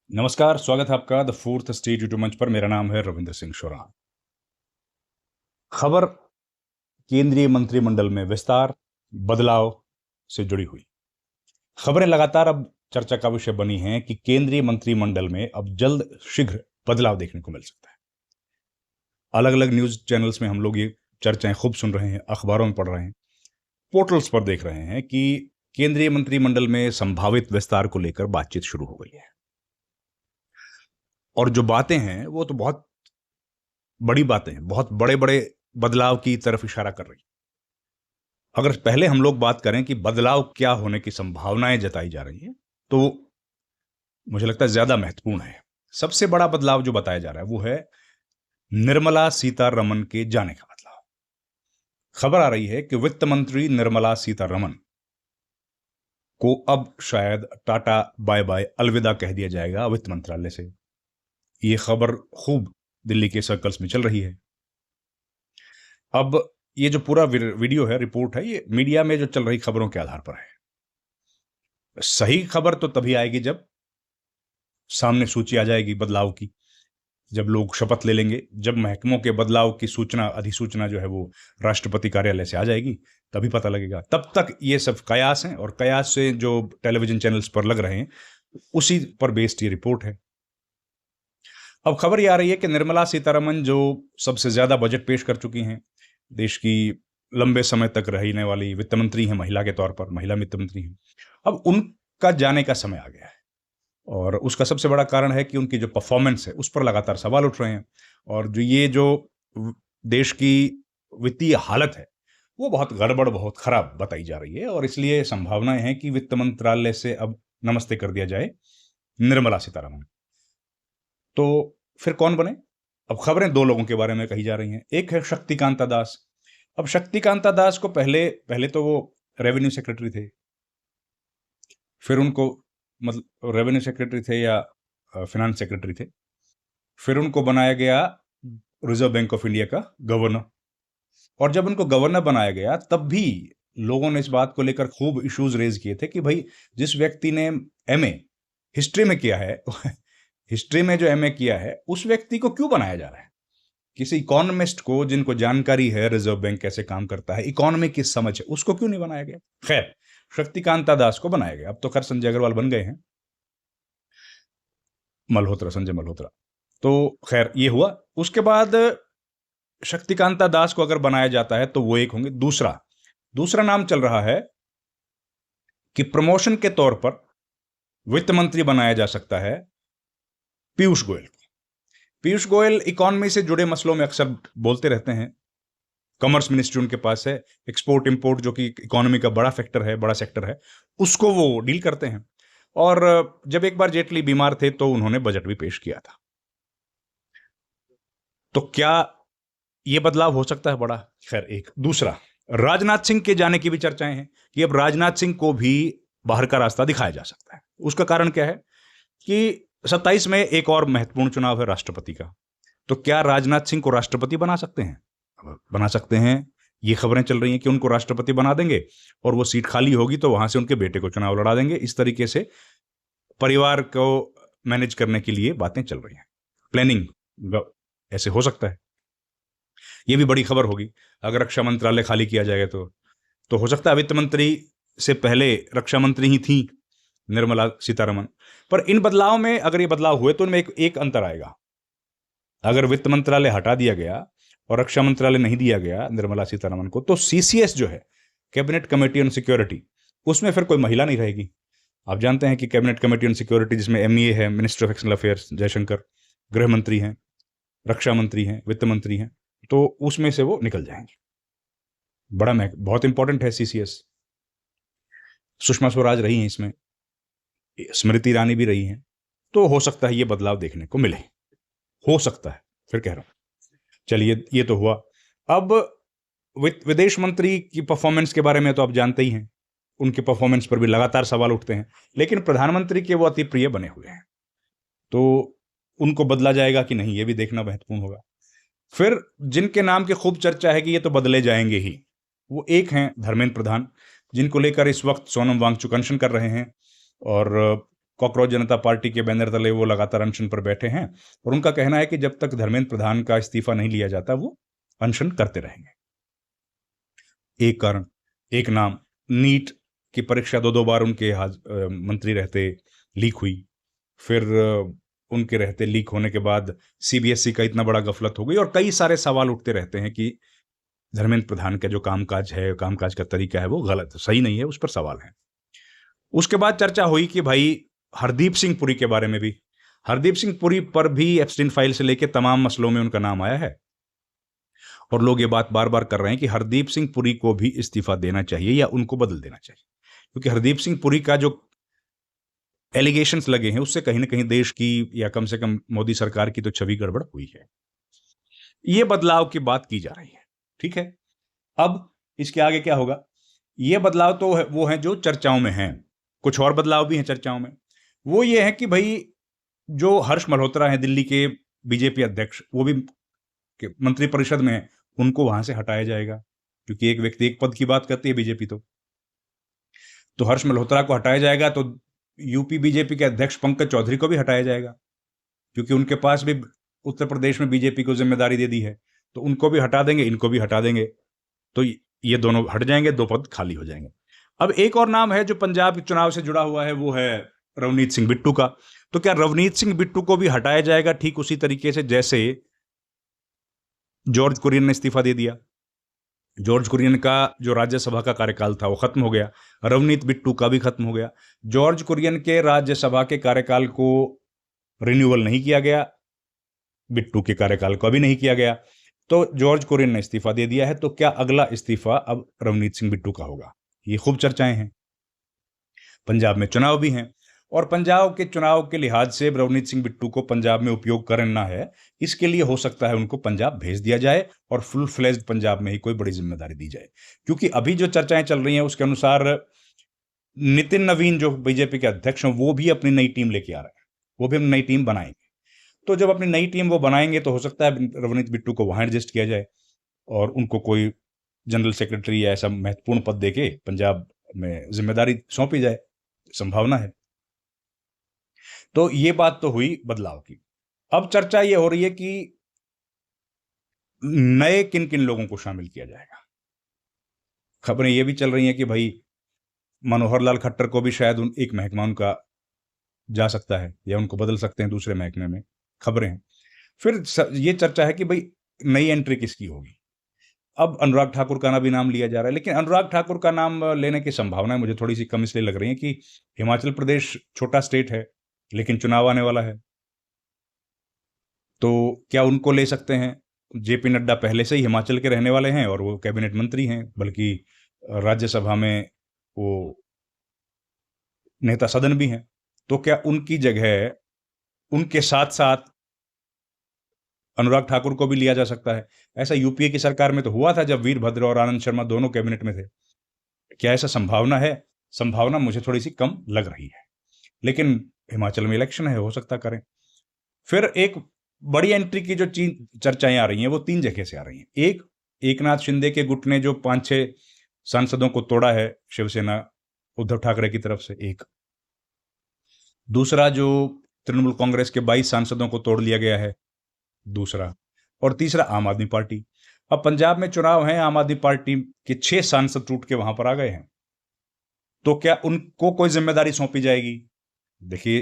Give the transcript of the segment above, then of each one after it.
नमस्कार, स्वागत है आपका द फोर्थ स्टेज यूट्यूब मंच पर। मेरा नाम है रविंद्र सिंह शोरान। खबर केंद्रीय मंत्रिमंडल में विस्तार, बदलाव से जुड़ी हुई खबरें लगातार अब चर्चा का विषय बनी हैं कि केंद्रीय मंत्रिमंडल में अब जल्द शीघ्र बदलाव देखने को मिल सकता है। अलग अलग न्यूज चैनल्स में हम लोग ये चर्चाएं खूब सुन रहे हैं, अखबारों में पढ़ रहे हैं, पोर्टल्स पर देख रहे हैं कि केंद्रीय मंत्रिमंडल में संभावित विस्तार को लेकर बातचीत शुरू हो गई है। और जो बातें हैं वो तो बहुत बड़ी बातें हैं, बहुत बड़े बड़े बदलाव की तरफ इशारा कर रही हैं। अगर पहले हम लोग बात करें कि बदलाव क्या होने की संभावनाएं जताई जा रही हैं, तो मुझे लगता है ज्यादा महत्वपूर्ण है। सबसे बड़ा बदलाव जो बताया जा रहा है वो है निर्मला सीतारमण के जाने का बदलाव। खबर आ रही है कि वित्त मंत्री निर्मला सीतारमण को अब शायद टाटा बाय बाय अलविदा कह दिया जाएगा वित्त मंत्रालय से। ये खबर खूब दिल्ली के सर्कल्स में चल रही है। अब ये जो पूरा वीडियो है, रिपोर्ट है, ये मीडिया में जो चल रही खबरों के आधार पर है। सही खबर तो तभी आएगी जब सामने सूची आ जाएगी बदलाव की, जब लोग शपथ ले लेंगे, जब महकमों के बदलाव की सूचना, अधिसूचना जो है वो राष्ट्रपति कार्यालय से आ जाएगी, तभी पता लगेगा। तब तक ये सब कयास हैं, और कयास से जो टेलीविजन चैनल्स पर लग रहे हैं उसी पर बेस्ड ये रिपोर्ट है। अब खबर ये आ रही है कि निर्मला सीतारमण जो सबसे ज्यादा बजट पेश कर चुकी हैं, देश की लंबे समय तक रहने वाली वित्त मंत्री हैं, महिला के तौर पर महिला वित्त मंत्री हैं, अब उनका जाने का समय आ गया है। और उसका सबसे बड़ा कारण है कि उनकी जो परफॉर्मेंस है उस पर लगातार सवाल उठ रहे हैं, और जो देश की वित्तीय हालत है वो बहुत गड़बड़, बहुत खराब बताई जा रही है। और इसलिए संभावनाएं हैं कि वित्त मंत्रालय से अब नमस्ते कर दिया जाए निर्मला सीतारमण। तो फिर कौन बने? अब खबरें दो लोगों के बारे में कही जा रही हैं। एक है शक्तिकांता दास। अब शक्तिकांता दास को पहले पहले तो वो रेवेन्यू सेक्रेटरी थे, फिर उनको, मतलब रेवेन्यू सेक्रेटरी थे या फिनांस सेक्रेटरी थे, फिर उनको बनाया गया रिजर्व बैंक ऑफ इंडिया का गवर्नर। और जब उनको गवर्नर बनाया गया तब भी लोगों ने इस बात को लेकर खूब इश्यूज रेज किए थे कि भाई, जिस व्यक्ति ने एमए हिस्ट्री में किया है हिस्ट्री में जो एमए किया है उस व्यक्ति को क्यों बनाया जा रहा है? किसी इकोनॉमिस्ट को, जिनको जानकारी है रिजर्व बैंक कैसे काम करता है, इकोनॉमी की समझ है, उसको क्यों नहीं बनाया गया? खैर, शक्तिकांता दास को बनाया गया। अब तो खैर संजय अग्रवाल बन गए हैं, मल्होत्रा, संजय मल्होत्रा। तो खैर ये हुआ। उसके बाद शक्तिकांता दास को अगर बनाया जाता है तो वो एक होंगे। दूसरा दूसरा नाम चल रहा है कि प्रमोशन के तौर पर वित्त मंत्री बनाया जा सकता है पीयूष गोयल। पीयूष गोयल इकोनॉमी से जुड़े मसलों में अक्सर बोलते रहते हैं। कॉमर्स मिनिस्ट्री उनके पास है, एक्सपोर्ट इंपोर्ट जो कि इकोनॉमी का बड़ा फैक्टर है, बड़ा सेक्टर है, उसको वो डील करते हैं। और जब एक बार जेटली बीमार थे तो उन्होंने बजट भी पेश किया था। तो क्या ये बदलाव हो सकता है बड़ा? खैर, एक दूसरा, राजनाथ सिंह के जाने की भी चर्चाएं हैं कि अब राजनाथ सिंह को भी बाहर का रास्ता दिखाया जा सकता है। उसका कारण क्या है कि 27 में एक और महत्वपूर्ण चुनाव है राष्ट्रपति का। तो क्या राजनाथ सिंह को राष्ट्रपति बना सकते हैं? बना सकते हैं। ये खबरें चल रही हैं कि उनको राष्ट्रपति बना देंगे और वो सीट खाली होगी तो वहां से उनके बेटे को चुनाव लड़ा देंगे। इस तरीके से परिवार को मैनेज करने के लिए बातें चल रही हैं, प्लानिंग ऐसे हो सकता है। ये भी बड़ी खबर होगी अगर रक्षा मंत्रालय खाली किया जाएगा तो हो सकता है वित्त मंत्री से पहले रक्षा मंत्री ही थी निर्मला सीतारमण। पर इन बदलाव में, अगर ये बदलाव हुए तो उनमें एक अंतर आएगा। अगर वित्त मंत्रालय हटा दिया गया और रक्षा मंत्रालय नहीं दिया गया निर्मला सीतारमण को, तो सीसीएस जो है, कैबिनेट कमेटी ऑन सिक्योरिटी, उसमें फिर कोई महिला नहीं रहेगी। आप जानते हैं कि कैबिनेट कमेटी ऑन सिक्योरिटी, जिसमें एमईए है, minister of external affairs Jaishankar, गृह मंत्री हैं, रक्षा मंत्री हैं, वित्त मंत्री हैं, तो उसमें से वो निकल जाएंगे। बहुत इंपॉर्टेंट है सीसीएस। सुषमा स्वराज रही हैं इसमें, स्मृति ईरानी भी रही हैं। तो हो सकता है ये बदलाव देखने को मिले, हो सकता है, फिर कह रहा हूं। चलिए, ये तो हुआ। अब विदेश मंत्री की परफॉर्मेंस के बारे में तो आप जानते ही हैं, उनके परफॉर्मेंस पर भी लगातार सवाल उठते हैं। लेकिन प्रधानमंत्री के वो अति प्रिय बने हुए हैं, तो उनको बदला जाएगा कि नहीं, ये भी देखना महत्वपूर्ण होगा। फिर जिनके नाम की खूब चर्चा है कि ये तो बदले जाएंगे ही, वो एक हैं धर्मेंद्र प्रधान, जिनको लेकर इस वक्त सोनम वांगचुक अनशन कर रहे हैं। और कॉकरोच जनता पार्टी के बैनर तले वो लगातार अनशन पर बैठे हैं और उनका कहना है कि जब तक धर्मेंद्र प्रधान का इस्तीफा नहीं लिया जाता वो अनशन करते रहेंगे। एक कारण, एक नाम, नीट की परीक्षा 2-2 बार उनके मंत्री रहते लीक हुई, फिर उनके रहते लीक होने के बाद सीबीएसई का इतना बड़ा गफलत हो गई और कई सारे सवाल उठते रहते हैं कि धर्मेंद्र प्रधान का जो कामकाज है, कामकाज का तरीका है वो गलत, सही नहीं है, उस पर सवाल है। उसके बाद चर्चा हुई कि भाई हरदीप सिंह पुरी के बारे में भी, हरदीप सिंह पुरी पर भी एप्स्टीन फाइल से लेकर तमाम मसलों में उनका नाम आया है और लोग ये बात बार बार कर रहे हैं कि हरदीप सिंह पुरी को भी इस्तीफा देना चाहिए या उनको बदल देना चाहिए, क्योंकि हरदीप सिंह पुरी का जो एलिगेशंस लगे हैं उससे कहीं ना कहीं देश की या कम से कम मोदी सरकार की तो छवि गड़बड़ हुई है। ये बदलाव की बात की जा रही है, ठीक है। अब इसके आगे क्या होगा? ये बदलाव तो वो है जो चर्चाओं में हैं, कुछ और बदलाव भी हैं चर्चाओं में। वो ये है कि भाई जो हर्ष मल्होत्रा हैं दिल्ली के बीजेपी अध्यक्ष, वो भी मंत्रिपरिषद में है, उनको वहां से हटाया जाएगा, क्योंकि एक व्यक्ति एक पद की बात करती है बीजेपी। तो हर्ष मल्होत्रा को हटाया जाएगा, तो यूपी बीजेपी के अध्यक्ष पंकज चौधरी को भी हटाया जाएगा, क्योंकि उनके पास भी उत्तर प्रदेश में बीजेपी को जिम्मेदारी दे दी है, तो उनको भी हटा देंगे, इनको भी हटा देंगे, तो ये दोनों हट जाएंगे, 2 पद खाली हो जाएंगे। अब एक और नाम है जो पंजाब चुनाव से जुड़ा हुआ है, वो है रवनीत सिंह बिट्टू का। तो क्या रवनीत सिंह बिट्टू को भी हटाया जाएगा ठीक उसी तरीके से जैसे जॉर्ज कुरियन ने इस्तीफा दे दिया? जॉर्ज कुरियन का जो राज्यसभा का कार्यकाल था वो खत्म हो गया, रवनीत बिट्टू का भी खत्म हो गया। जॉर्ज कुरियन के राज्यसभा के कार्यकाल को रिन्यूअल नहीं किया गया, बिट्टू के कार्यकाल को अभी नहीं किया गया, तो जॉर्ज कुरियन ने इस्तीफा दे दिया है। तो क्या अगला इस्तीफा अब रवनीत सिंह बिट्टू का होगा? ये खूब चर्चाएं हैं। पंजाब में चुनाव भी हैं और पंजाब के चुनाव के लिहाज से रवनीत सिंह बिट्टू को पंजाब में उपयोग करना है, इसके लिए हो सकता है उनको पंजाब भेज दिया जाए और फुल फ्लेज्ड पंजाब में ही कोई बड़ी जिम्मेदारी दी जाए। क्योंकि अभी जो चर्चाएं चल रही हैं उसके अनुसार नितिन नवीन जो बीजेपी के अध्यक्ष हैं वो भी अपनी नई टीम लेके आ रहे हैं, वो भी अपनी नई टीम बनाएंगे। तो जब अपनी नई टीम वो बनाएंगे तो हो सकता है रवनीत बिट्टू को वहां एडजस्ट किया जाए और उनको कोई जनरल सेक्रेटरी या ऐसा महत्वपूर्ण पद देके पंजाब में जिम्मेदारी सौंपी जाए, संभावना है। तो ये बात तो हुई बदलाव की। अब चर्चा ये हो रही है कि नए किन किन लोगों को शामिल किया जाएगा। खबरें ये भी चल रही हैं कि भाई मनोहर लाल खट्टर को भी शायद एक महकमा उनका जा सकता है या उनको बदल सकते हैं दूसरे महकमे में, खबरें हैं। फिर ये चर्चा है कि भाई नई एंट्री किसकी होगी। अब अनुराग ठाकुर का भी नाम लिया जा रहा है, लेकिन अनुराग ठाकुर का नाम लेने की संभावना मुझे थोड़ी सी कम इसलिए लग रही है कि हिमाचल प्रदेश छोटा स्टेट है लेकिन चुनाव आने वाला है, तो क्या उनको ले सकते हैं? जेपी नड्डा पहले से ही हिमाचल के रहने वाले हैं और वो कैबिनेट मंत्री हैं, बल्कि राज्यसभा में वो नेता सदन भी हैं। तो क्या उनकी जगह उनके साथ साथ अनुराग ठाकुर को भी लिया जा सकता है? ऐसा यूपीए की सरकार में तो हुआ था जब वीरभद्र और आनंद शर्मा दोनों कैबिनेट में थे। क्या ऐसा संभावना है? संभावना मुझे थोड़ी सी कम लग रही है, लेकिन हिमाचल में इलेक्शन है, हो सकता करें। फिर एक बड़ी एंट्री की जो चर्चाएं आ रही हैं वो 3 जगह से आ रही हैं। एक, एकनाथ शिंदे के गुट ने जो 5-6 सांसदों को तोड़ा है शिवसेना उद्धव ठाकरे की तरफ से, एक। दूसरा, जो तृणमूल कांग्रेस के 22 सांसदों को तोड़ लिया गया है, दूसरा। और तीसरा, आम आदमी पार्टी। अब पंजाब में चुनाव है, आम आदमी पार्टी के 6 सांसद टूट के वहां पर आ गए हैं, तो क्या उनको कोई जिम्मेदारी सौंपी जाएगी? देखिए,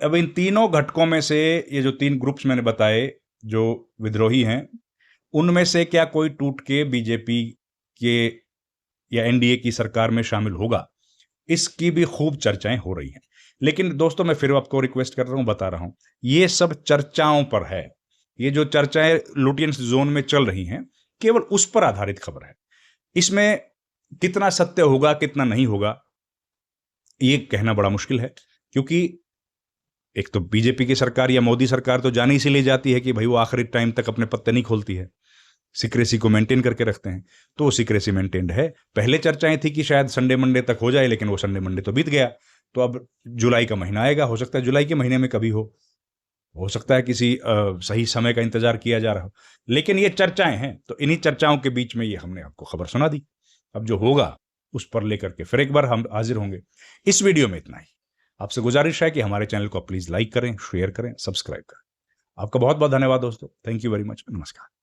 अब इन तीनों घटकों में से ये जो 3 ग्रुप्स मैंने बताए जो विद्रोही हैं, उनमें से क्या कोई टूट के बीजेपी के या एनडीए की सरकार में शामिल होगा? इसकी भी खूब चर्चाएं हो रही हैं। लेकिन दोस्तों, मैं फिर आपको रिक्वेस्ट कर रहा हूं, बता रहा हूं, ये सब चर्चाओं पर है। ये जो चर्चाएं लुटियंस जोन में चल रही हैं, केवल उस पर आधारित खबर है। इसमें कितना सत्य होगा, कितना नहीं होगा, ये कहना बड़ा मुश्किल है, क्योंकि एक तो बीजेपी की सरकार या मोदी सरकार तो जाने इसीलिए जाती है कि भाई वो आखिरी टाइम तक अपने पत्ते नहीं खोलती है, सिक्रेसी को मेंटेन करके रखते हैं, तो वो सिक्रेसी मेंटेन्ड है। पहले चर्चाएं थी कि शायद संडे मंडे तक हो जाए, लेकिन वो संडे मंडे तो बीत गया। तो अब जुलाई का महीना आएगा, हो सकता है जुलाई के महीने में कभी हो सकता है किसी सही समय का इंतजार किया जा रहा हो, लेकिन ये चर्चाएं हैं। तो इन्हीं चर्चाओं के बीच में ये हमने आपको खबर सुना दी। अब जो होगा उस पर लेकर के फिर एक बार हम हाजिर होंगे। इस वीडियो में इतना ही। आपसे गुजारिश है कि हमारे चैनल को प्लीज़ लाइक करें, शेयर करें, सब्सक्राइब करें। आपका बहुत बहुत धन्यवाद दोस्तों। Thank you very much. नमस्कार।